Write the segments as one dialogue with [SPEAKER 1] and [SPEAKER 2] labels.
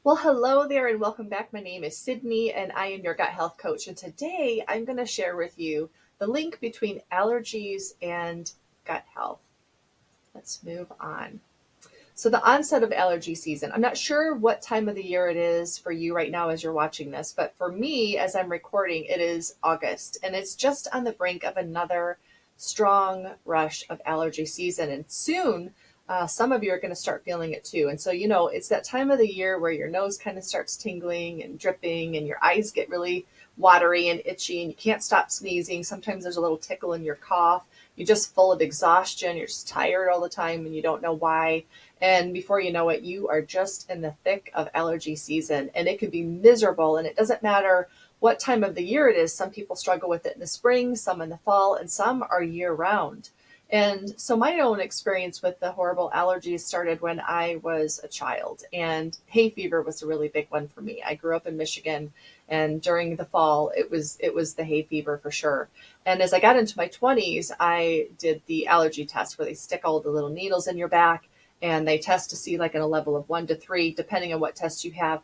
[SPEAKER 1] Well, hello there and welcome back. My name is Sydney and I am your gut health coach. And today I'm going to share with you the link between allergies and gut health. Let's move on. So, the onset of allergy season. I'm not sure what time of the year it is for you right now as you're watching this, but for me, as I'm recording, it is August and it's just on the brink of another strong rush of allergy season. And soon, some of you are going to start feeling it too. And so, it's that time of the year where your nose kind of starts tingling and dripping, and your eyes get really watery and itchy, and you can't stop sneezing. Sometimes there's a little tickle in your cough. You're just full of exhaustion. You're just tired all the time, and you don't know why. And before you know it, you are just in the thick of allergy season, and it can be miserable. And it doesn't matter what time of the year it is. Some people struggle with it in the spring, some in the fall, and some are year round. And so my own experience with the horrible allergies started when I was a child, and hay fever was a really big one for me. I grew up in Michigan, and during the fall, it was the hay fever for sure. And as I got into my 20s, I did the allergy test where they stick all the little needles in your back and they test to see, like, in a level of 1 to 3, depending on what test you have,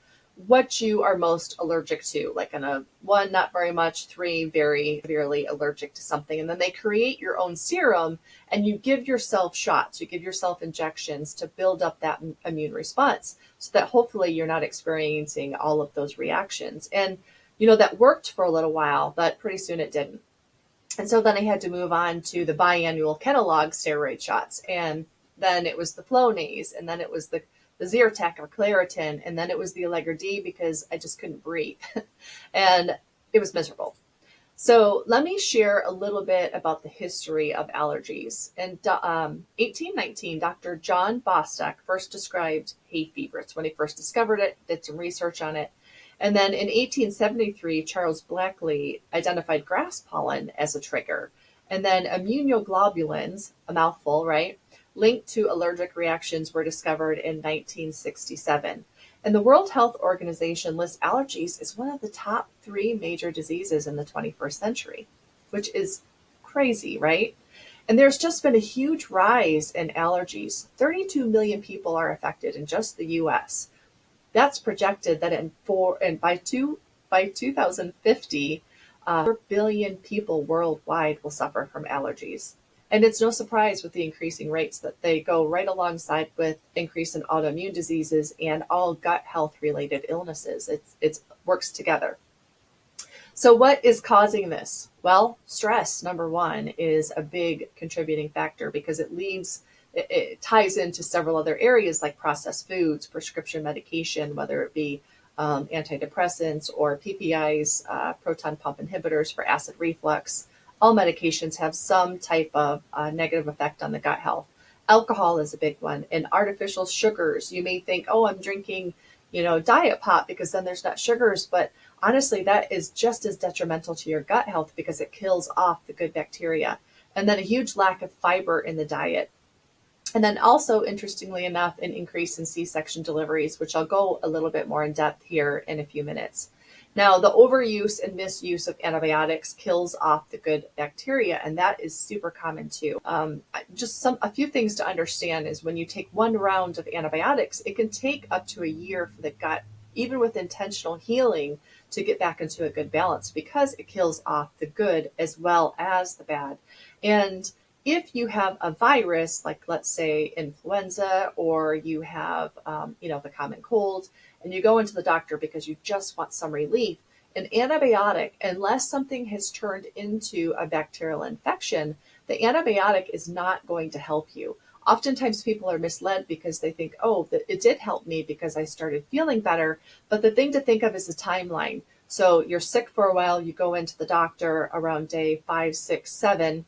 [SPEAKER 1] what you are most allergic to, like in a 1, not very much, 3, very severely allergic to something. And then they create your own serum and you give yourself shots, you give yourself injections to build up that immune response so that hopefully you're not experiencing all of those reactions. And, that worked for a little while, but pretty soon it didn't. And so then I had to move on to the biannual Kenalog steroid shots. And then it was the Flonase, and then it was the Zyrtec or Claritin, and then it was the Allegra D because I just couldn't breathe. And it was miserable. So let me share a little bit about the history of allergies. In 1819, Dr. John Bostock first described hay fever. It's when he first discovered it, did some research on it. And then in 1873, Charles Blackley identified grass pollen as a trigger. And then immunoglobulins, a mouthful, right, linked to allergic reactions were discovered in 1967. And the World Health Organization lists allergies as one of the top 3 major diseases in the 21st century, which is crazy, right? And there's just been a huge rise in allergies. 32 million people are affected in just the US. That's projected that by 2050, 4 billion people worldwide will suffer from allergies. And it's no surprise with the increasing rates that they go right alongside with increase in autoimmune diseases and all gut health related illnesses. It works together. So what is causing this? Well, stress, number one, is a big contributing factor because it ties into several other areas like processed foods, prescription medication, whether it be antidepressants or PPIs, proton pump inhibitors for acid reflux. All medications have some type of negative effect on the gut health. Alcohol is a big one, and artificial sugars. You may think, oh, I'm drinking, diet pop because then there's not sugars, but honestly, that is just as detrimental to your gut health because it kills off the good bacteria. And then a huge lack of fiber in the diet. And then also, interestingly enough, an increase in C-section deliveries, which I'll go a little bit more in depth here in a few minutes. Now, the overuse and misuse of antibiotics kills off the good bacteria, and that is super common too. A few things to understand is when you take one round of antibiotics, it can take up to a year for the gut, even with intentional healing, to get back into a good balance because it kills off the good as well as the bad. And if you have a virus, like let's say influenza, or you have, the common cold, and you go into the doctor because you just want some relief, an antibiotic, unless something has turned into a bacterial infection, the antibiotic is not going to help you. Oftentimes people are misled because they think, oh, that it did help me because I started feeling better. But the thing to think of is the timeline. So you're sick for a while, you go into the doctor around day 5, 6, 7,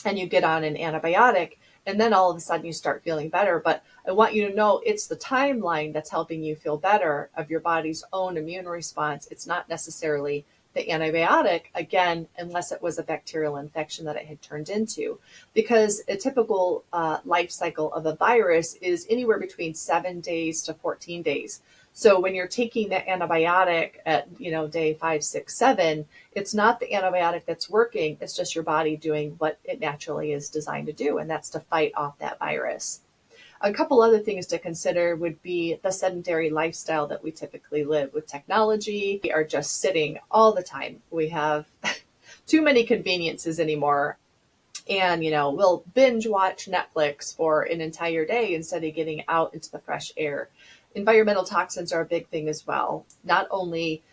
[SPEAKER 1] and you get on an antibiotic, and then all of a sudden you start feeling better. But I want you to know it's the timeline that's helping you feel better of your body's own immune response. It's not necessarily the antibiotic, again, unless it was a bacterial infection that it had turned into. Because a typical life cycle of a virus is anywhere between 7 days to 14 days. So when you're taking that antibiotic at, day 5, 6, 7, it's not the antibiotic that's working. It's just your body doing what it naturally is designed to do, and that's to fight off that virus. A couple other things to consider would be the sedentary lifestyle that we typically live with technology. We are just sitting all the time. We have too many conveniences anymore. And, we'll binge watch Netflix for an entire day instead of getting out into the fresh air. Environmental toxins are a big thing as well. Not only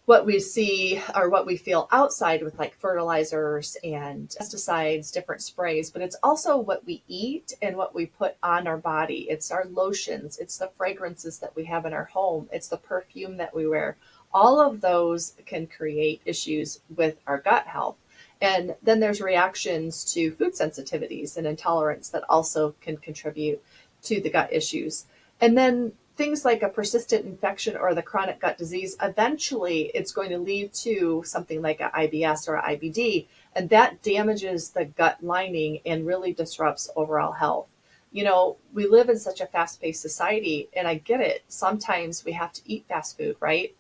[SPEAKER 1] what we see or what we feel outside with like fertilizers and pesticides, different sprays, but it's also what we eat and what we put on our body. It's our lotions, it's the fragrances that we have in our home, it's the perfume that we wear. All of those can create issues with our gut health. And then there's reactions to food sensitivities and intolerance that also can contribute to the gut issues. And then things like a persistent infection or the chronic gut disease, eventually it's going to lead to something like an IBS or IBD, and that damages the gut lining and really disrupts overall health. We live in such a fast-paced society, and I get it. Sometimes we have to eat fast food, right?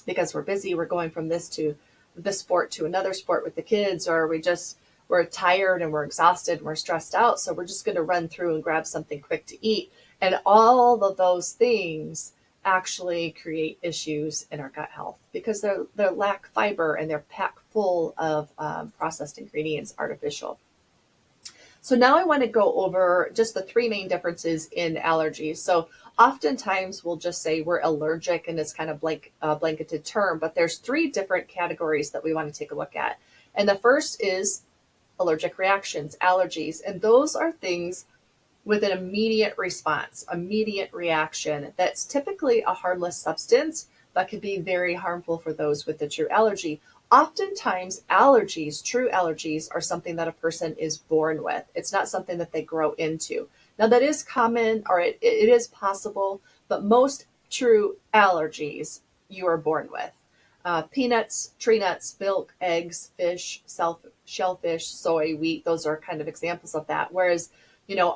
[SPEAKER 1] Because we're busy, we're going from this sport to another sport with the kids, or we're tired and we're exhausted and we're stressed out. So we're just going to run through and grab something quick to eat. And all of those things actually create issues in our gut health because they lack fiber and they're packed full of processed ingredients, artificial. So now I want to go over just the three main differences in allergies. So oftentimes we'll just say we're allergic, and it's kind of like a blanketed term, but there's three different categories that we want to take a look at. And the first is allergic reactions, allergies. And those are things with an immediate response, immediate reaction that's typically a harmless substance, but can be very harmful for those with the true allergy. Oftentimes, allergies, true allergies, are something that a person is born with. It's not something that they grow into. Now, that is common, or it is possible, but most true allergies you are born with. Peanuts, tree nuts, milk, eggs, fish, shellfish, soy, wheat, those are kind of examples of that. Whereas,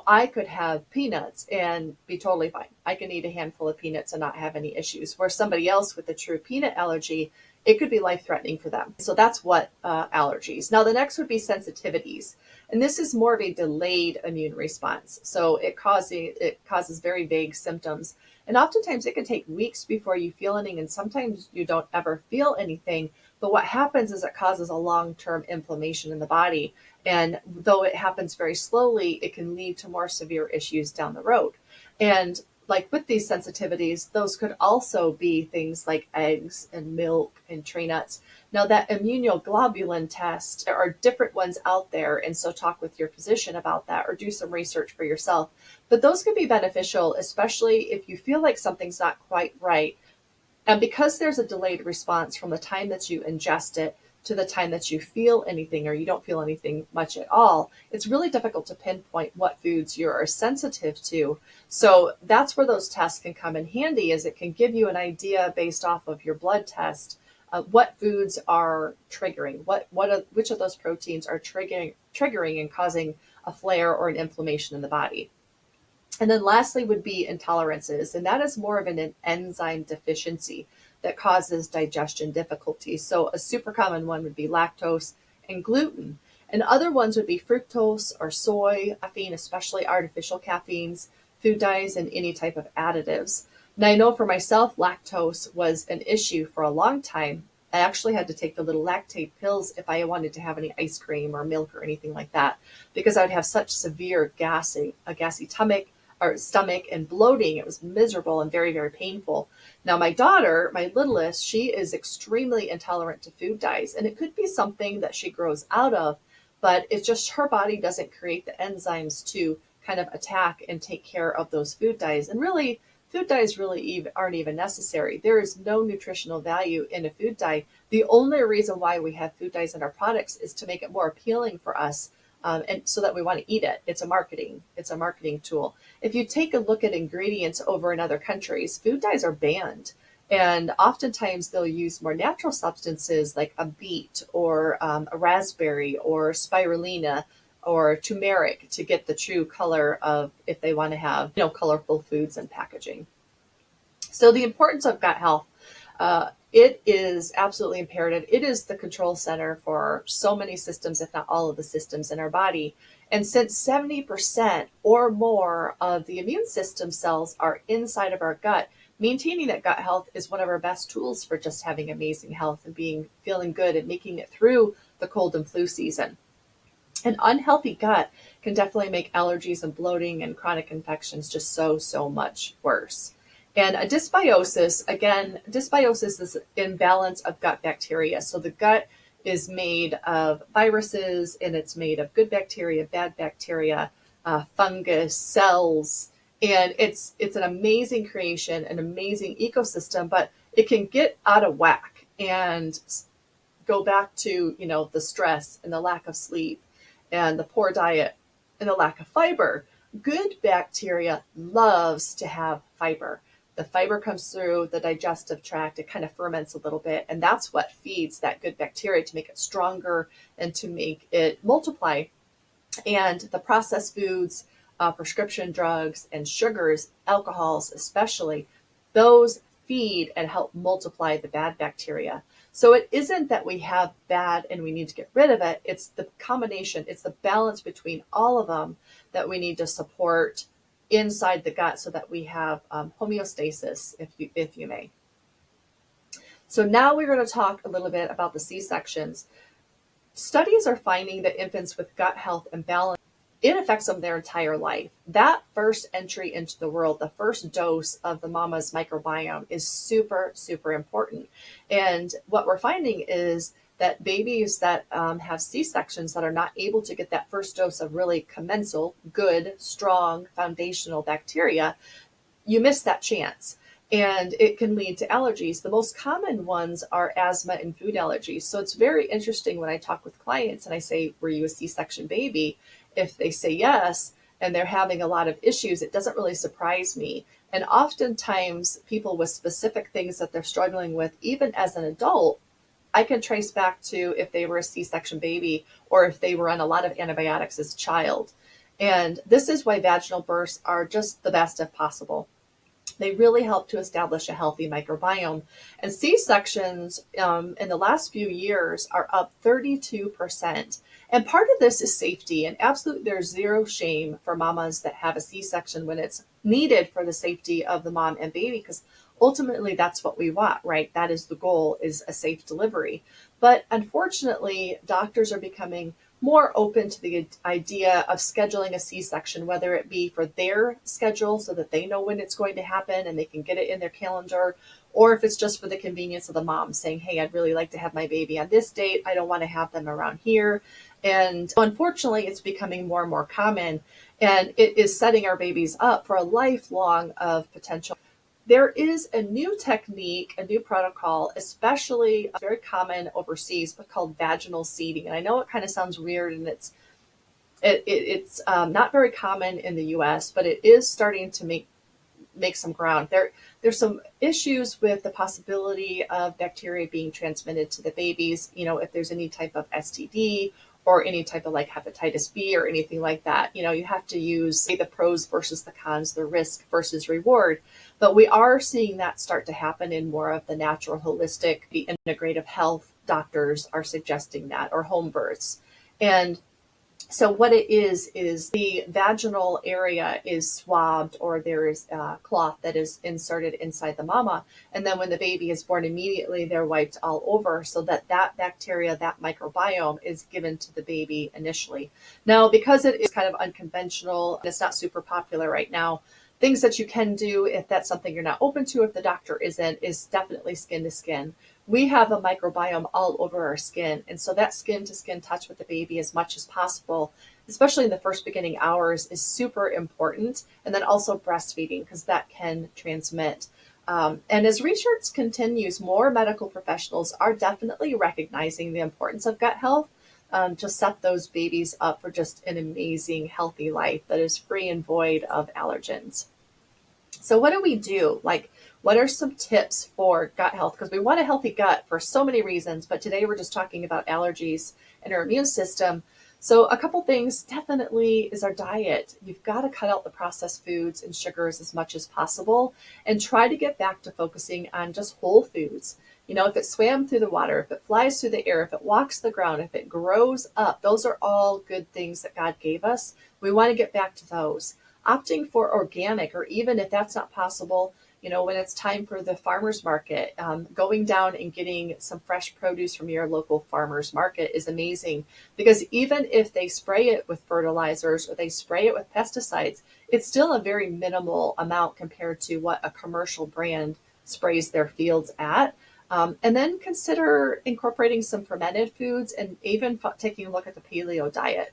[SPEAKER 1] I could have peanuts and be totally fine. I can eat a handful of peanuts and not have any issues. Where somebody else with a true peanut allergy, it could be life-threatening for them. So that's what allergies. Now, the next would be sensitivities. And this is more of a delayed immune response. So it causes very vague symptoms. And oftentimes it can take weeks before you feel anything, and sometimes you don't ever feel anything. But what happens is it causes a long-term inflammation in the body. And though it happens very slowly, it can lead to more severe issues down the road. And like with these sensitivities, those could also be things like eggs and milk and tree nuts. Now, that immunoglobulin test, there are different ones out there. And so talk with your physician about that or do some research for yourself. But those can be beneficial, especially if you feel like something's not quite right. And because there's a delayed response from the time that you ingest it to the time that you feel anything or you don't feel anything much at all, it's really difficult to pinpoint what foods you are sensitive to. So that's where those tests can come in handy, is it can give you an idea based off of your blood test what foods are triggering, which of those proteins are triggering and causing a flare or an inflammation in the body. And then lastly would be intolerances, and that is more of an enzyme deficiency that causes digestion difficulties. So a super common one would be lactose and gluten. And other ones would be fructose or soy, caffeine, especially artificial caffeines, food dyes, and any type of additives. Now, I know for myself, lactose was an issue for a long time. I actually had to take the little lactate pills if I wanted to have any ice cream or milk or anything like that, because I would have such severe a gassy stomach and bloating. It was miserable and very, very painful. Now, my daughter, my littlest, she is extremely intolerant to food dyes, and it could be something that she grows out of, but it's just her body doesn't create the enzymes to kind of attack and take care of those food dyes. And really, food dyes really aren't even necessary. There is no nutritional value in a food dye. The only reason why we have food dyes in our products is to make it more appealing for us, and so that we want to eat it. It's a marketing tool. If you take a look at ingredients over in other countries, food dyes are banned. And oftentimes they'll use more natural substances like a beet or a raspberry or spirulina or turmeric to get the true color of, if they want to have, colorful foods and packaging. So the importance of gut health it is absolutely imperative. It is the control center for so many systems, if not all of the systems in our body. And since 70% or more of the immune system cells are inside of our gut, maintaining that gut health is one of our best tools for just having amazing health and feeling good and making it through the cold and flu season. An unhealthy gut can definitely make allergies and bloating and chronic infections just so much worse. And a dysbiosis, again, dysbiosis is imbalance of gut bacteria. So the gut is made of viruses, and it's made of good bacteria, bad bacteria, fungus, cells, and it's an amazing creation, an amazing ecosystem, but it can get out of whack and go back to, the stress and the lack of sleep and the poor diet and the lack of fiber. Good bacteria loves to have fiber. The fiber comes through the digestive tract. It kind of ferments a little bit, and that's what feeds that good bacteria to make it stronger and to make it multiply. And the processed foods, prescription drugs, and sugars, alcohols especially, those feed and help multiply the bad bacteria. So it isn't that we have bad and we need to get rid of it. It's the combination, it's the balance between all of them that we need to support inside the gut so that we have homeostasis, if you may. So now we're going to talk a little bit about the C-sections. Studies are finding that infants with gut health and balance, it affects them their entire life. That first entry into the world, the first dose of the mama's microbiome is super important. And what we're finding is that babies that have C-sections that are not able to get that first dose of really commensal, good, strong, foundational bacteria, you miss that chance. And it can lead to allergies. The most common ones are asthma and food allergies. So it's very interesting when I talk with clients and I say, were you a C-section baby? If they say yes, and they're having a lot of issues, it doesn't really surprise me. And oftentimes people with specific things that they're struggling with, even as an adult, I can trace back to if they were a C-section baby or if they were on a lot of antibiotics as a child. And this is why vaginal births are just the best if possible. They really help to establish a healthy microbiome. And C-sections in the last few years are up 32%. And part of this is safety. And absolutely, there's zero shame for mamas that have a C-section when it's needed for the safety of the mom and baby, because ultimately that's what we want, right? That is the goal, is a safe delivery. But unfortunately, doctors are becoming more open to the idea of scheduling a C-section, whether it be for their schedule so that they know when it's going to happen and they can get it in their calendar, or if it's just for the convenience of the mom saying, hey, I'd really like to have my baby on this date. I don't want to have them around here. And unfortunately, it's becoming more and more common, and it is setting our babies up for a lifelong of potential. There is a new technique, a new protocol, especially very common overseas, but called vaginal seeding. And I know it kind of sounds weird, and it's not very common in the U.S., but it is starting to make some ground. There's some issues with the possibility of bacteria being transmitted to the babies. If there's any type of STD or any type of like hepatitis B or anything like that, you have to use the pros versus the cons, the risk versus reward. But we are seeing that start to happen in more of the natural, holistic, the integrative health doctors are suggesting that, or home births. And so what it is the vaginal area is swabbed, or there is a cloth that is inserted inside the mama. And then when the baby is born, immediately they're wiped all over so that bacteria, that microbiome is given to the baby initially. Now, because it is kind of unconventional, it's not super popular right now, things that you can do if that's something you're not open to, if the doctor isn't, is definitely skin to skin. We have a microbiome all over our skin. And so that skin to skin touch with the baby as much as possible, especially in the first beginning hours, is super important. And then also breastfeeding, because that can transmit. And as research continues, more medical professionals are definitely recognizing the importance of gut health to set those babies up for just an amazing, healthy life that is free and void of allergens. So what do we do? What are some tips for gut health? Because we want a healthy gut for so many reasons, but today we're just talking about allergies and our immune system. So a couple things definitely is our diet. You've got to cut out the processed foods and sugars as much as possible and try to get back to focusing on just whole foods. If it swam through the water, if it flies through the air, if it walks the ground, if it grows up, those are all good things that God gave us. We want to get back to those. Opting for organic, or even if that's not possible, when it's time for the farmer's market, going down and getting some fresh produce from your local farmer's market is amazing, because even if they spray it with fertilizers or they spray it with pesticides, it's still a very minimal amount compared to what a commercial brand sprays their fields at. And then consider incorporating some fermented foods, and even taking a look at the paleo diet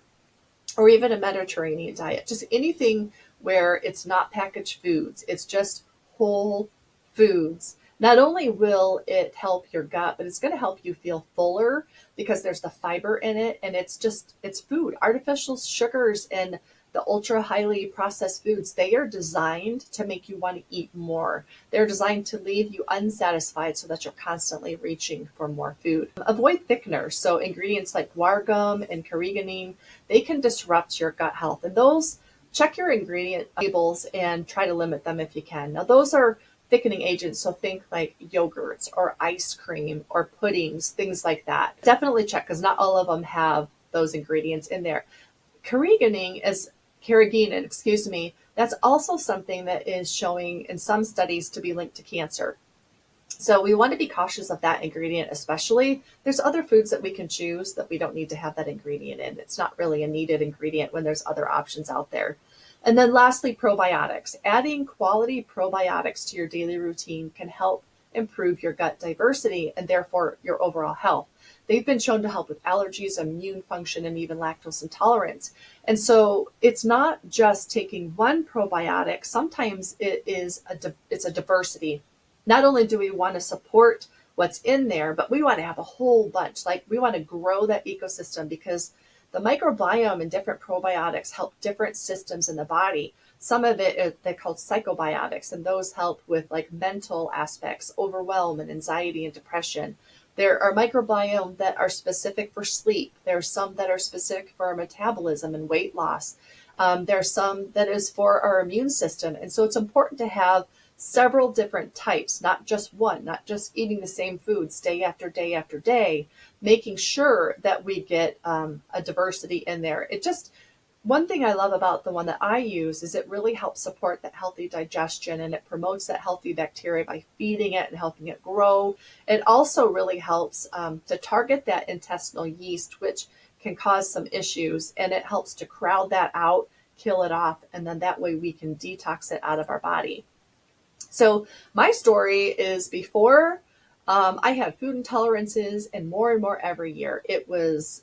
[SPEAKER 1] or even a Mediterranean diet, just anything where it's not packaged foods, it's just whole foods. Not only will it help your gut, but it's going to help you feel fuller because there's the fiber in it, and it's food. Artificial sugars and the ultra highly processed foods, they are designed to make you want to eat more. They're designed to leave you unsatisfied so that you're constantly reaching for more food. Avoid thickeners. So ingredients like guar gum and carrageenan, they can disrupt your gut health. And those, check your ingredient labels and try to limit them if you can. Now, those are thickening agents, so think like yogurts or ice cream or puddings, things like that. Definitely check, because not all of them have those ingredients in there. Carrageenan, that's also something that is showing in some studies to be linked to cancer. So we want to be cautious of that ingredient, especially. There's other foods that we can choose that we don't need to have that ingredient in. It's not really a needed ingredient when there's other options out there. And then lastly, probiotics. Adding quality probiotics to your daily routine can help improve your gut diversity and therefore your overall health. They've been shown to help with allergies, immune function, and even lactose intolerance. And so it's not just taking one probiotic. Sometimes it's a diversity. Not only do we want to support what's in there, but we want to have a whole bunch. Like, we want to grow that ecosystem, because the microbiome and different probiotics help different systems in the body. Some of it, they're called psychobiotics, and those help with like mental aspects, overwhelm and anxiety and depression. There are microbiome that are specific for sleep. There are some that are specific for our metabolism and weight loss. There's some that is for our immune system. And so it's important to have several different types, not just one, not just eating the same foods day after day after day, making sure that we get a diversity in there. One thing I love about the one that I use is it really helps support that healthy digestion, and it promotes that healthy bacteria by feeding it and helping it grow. It also really helps to target that intestinal yeast, which can cause some issues, and it helps to crowd that out, kill it off, and then that way we can detox it out of our body. So my story is before I had food intolerances, and more every year. It was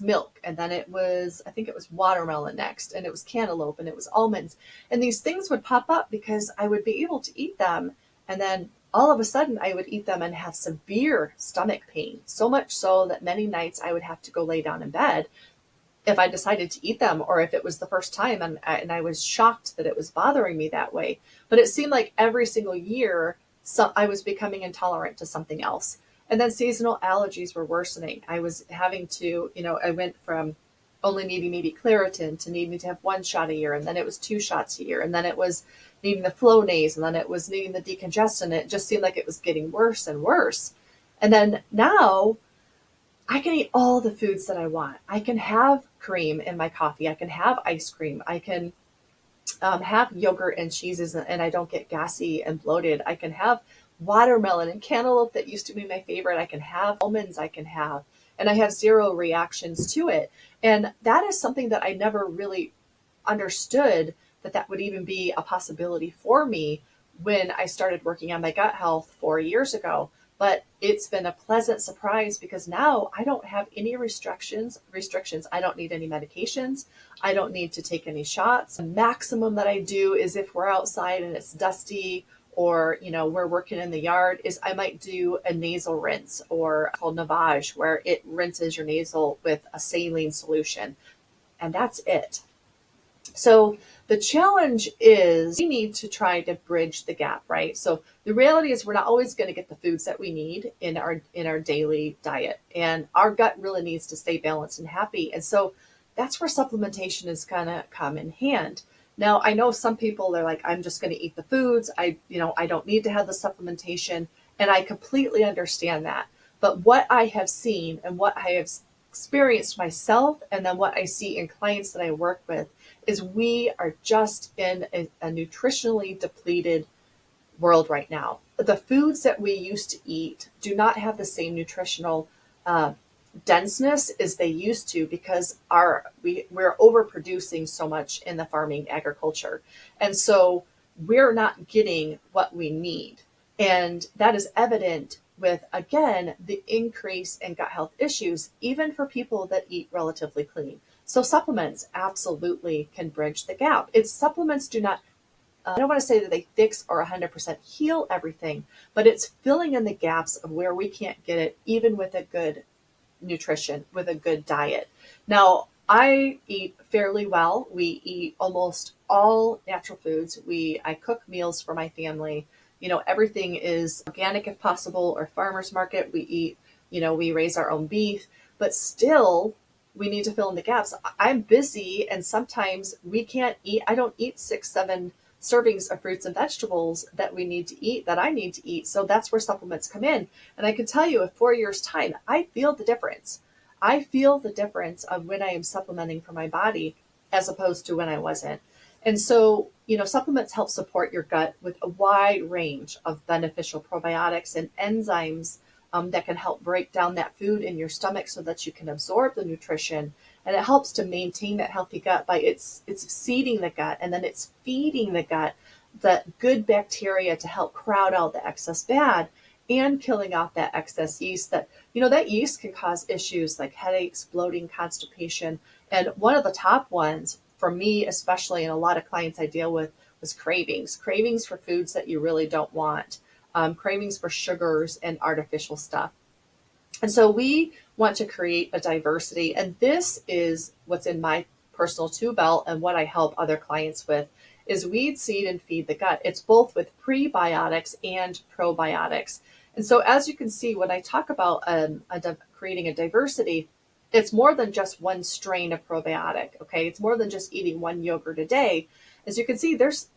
[SPEAKER 1] milk, and then I think it was watermelon next, and it was cantaloupe, and it was almonds. And these things would pop up because I would be able to eat them, and then all of a sudden I would eat them and have severe stomach pain, so much so that many nights I would have to go lay down in bed if I decided to eat them, or if it was the first time, and I was shocked that it was bothering me that way. But it seemed like every single year, I was becoming intolerant to something else. And then seasonal allergies were worsening. I was having to, I went from only needing maybe Claritin to needing to have one shot a year, and then it was 2 shots a year, and then it was needing the Flonase, and then it was needing the decongestant. It just seemed like it was getting worse and worse. And then now I can eat all the foods that I want. I can have cream in my coffee. I can have ice cream. I can have yogurt and cheeses, and I don't get gassy and bloated. I can have watermelon and cantaloupe that used to be my favorite. I can have almonds, and I have zero reactions to it. And that is something that I never really understood, that would even be a possibility for me when I started working on my gut health 4 years ago. But it's been a pleasant surprise, because now I don't have any restrictions. I don't need any medications. I don't need to take any shots. The maximum that I do is if we're outside and it's dusty, or, we're working in the yard, is I might do a nasal rinse, or called lavage, where it rinses your nasal with a saline solution. And that's it. So the challenge is we need to try to bridge the gap, right? So the reality is we're not always going to get the foods that we need in our daily diet, and our gut really needs to stay balanced and happy. And so that's where supplementation is going to come in hand. Now, I know some people are like, I'm just going to eat the foods. I don't need to have the supplementation, and I completely understand that. But what I have seen and what I have experienced myself, and then what I see in clients that I work with, is we are just in a nutritionally depleted world right now. The foods that we used to eat do not have the same nutritional uh, denseness as they used to, because we're overproducing so much in the farming agriculture. And so we're not getting what we need. And that is evident with, again, the increase in gut health issues, even for people that eat relatively clean. So supplements absolutely can bridge the gap. It's supplements do not, I don't want to say that they fix or 100% heal everything, but it's filling in the gaps of where we can't get it, even with a good nutrition, with a good diet. Now, I eat fairly well. We eat almost all natural foods. I cook meals for my family. Everything is organic if possible, or farmers market. We eat, we raise our own beef, but still we need to fill in the gaps. I'm busy, and sometimes we can't eat. I don't eat 6, 7 servings of fruits and vegetables that we need to eat, that I need to eat. So that's where supplements come in. And I can tell you, in 4 years' time, I feel the difference. I feel the difference of when I am supplementing for my body as opposed to when I wasn't. And so, supplements help support your gut with a wide range of beneficial probiotics and enzymes that can help break down that food in your stomach so that you can absorb the nutrition. And it helps to maintain that healthy gut by it's seeding the gut, and then it's feeding the gut the good bacteria to help crowd out the excess bad, and killing off that excess yeast that yeast can cause issues like headaches, bloating, constipation. And one of the top ones for me, especially, and a lot of clients I deal with, was cravings for foods that you really don't want, cravings for sugars and artificial stuff. And so we want to create a diversity, and this is what's in my personal tool belt, and what I help other clients with is weed, seed, and feed the gut. It's both with prebiotics and probiotics. And so as you can see, when I talk about creating a diversity, it's more than just one strain of probiotic, okay? It's more than just eating one yogurt a day. As you can see, there's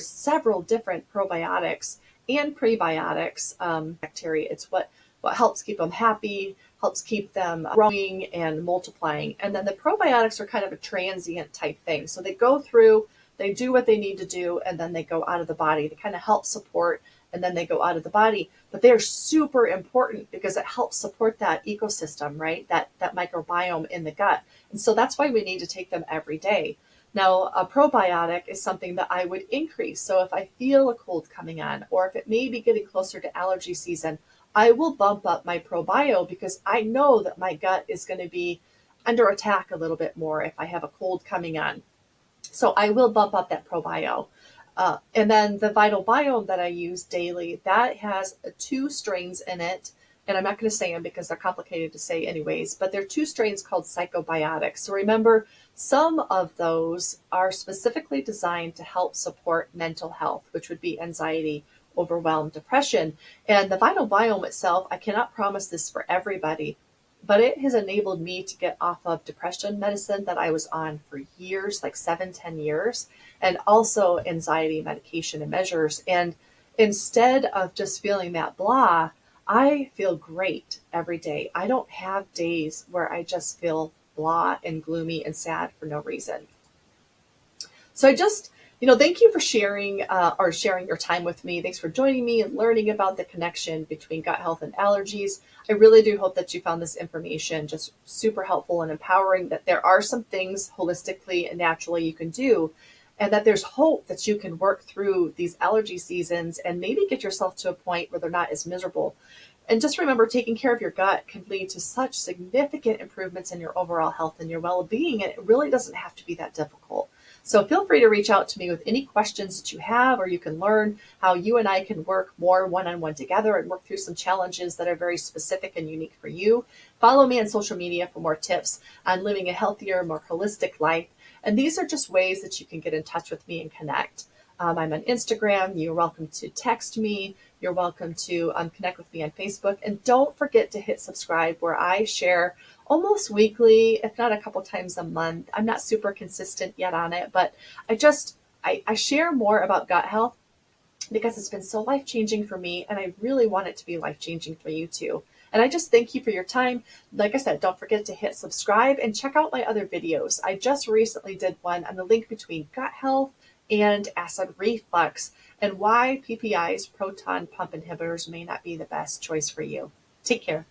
[SPEAKER 1] several different probiotics and prebiotics bacteria. It's what helps keep them happy, helps keep them growing and multiplying. And then the probiotics are kind of a transient type thing. So they go through, they do what they need to do, and then they go out of the body. They kind of help support, and then they go out of the body. But they're super important because it helps support that ecosystem, right? That microbiome in the gut. And so that's why we need to take them every day. Now, a probiotic is something that I would increase. So if I feel a cold coming on, or if it may be getting closer to allergy season, I will bump up my probio, because I know that my gut is going to be under attack a little bit more if I have a cold coming on. So I will bump up that probio. And then the vital biome that I use daily, that has 2 strains in it. And I'm not going to say them because they're complicated to say anyways, but there are 2 strains called psychobiotics. So remember, some of those are specifically designed to help support mental health, which would be anxiety, overwhelm, depression. And the vital biome itself, I cannot promise this for everybody, but it has enabled me to get off of depression medicine that I was on for years, like 7, 10 years, and also anxiety medication and measures. And instead of just feeling that blah, I feel great every day. I don't have days where I just feel blah and gloomy and sad for no reason. So I just, thank you for sharing your time with me. Thanks for joining me and learning about the connection between gut health and allergies. I really do hope that you found this information just super helpful and empowering, that there are some things holistically and naturally you can do, and that there's hope that you can work through these allergy seasons and maybe get yourself to a point where they're not as miserable. And just remember, taking care of your gut can lead to such significant improvements in your overall health and your well-being, and it really doesn't have to be that difficult. So feel free to reach out to me with any questions that you have, or you can learn how you and I can work more one-on-one together and work through some challenges that are very specific and unique for you. Follow me on social media for more tips on living a healthier, more holistic life. And these are just ways that you can get in touch with me and connect. I'm on Instagram. You're welcome to text me. You're welcome to connect with me on Facebook. And don't forget to hit subscribe, where I share almost weekly, if not a couple times a month. I'm not super consistent yet on it, but I share more about gut health because it's been so life-changing for me, and I really want it to be life-changing for you too. And I just thank you for your time. Like I said, don't forget to hit subscribe and check out my other videos. I just recently did one on the link between gut health and acid reflux and why PPIs, proton pump inhibitors, may not be the best choice for you. Take care.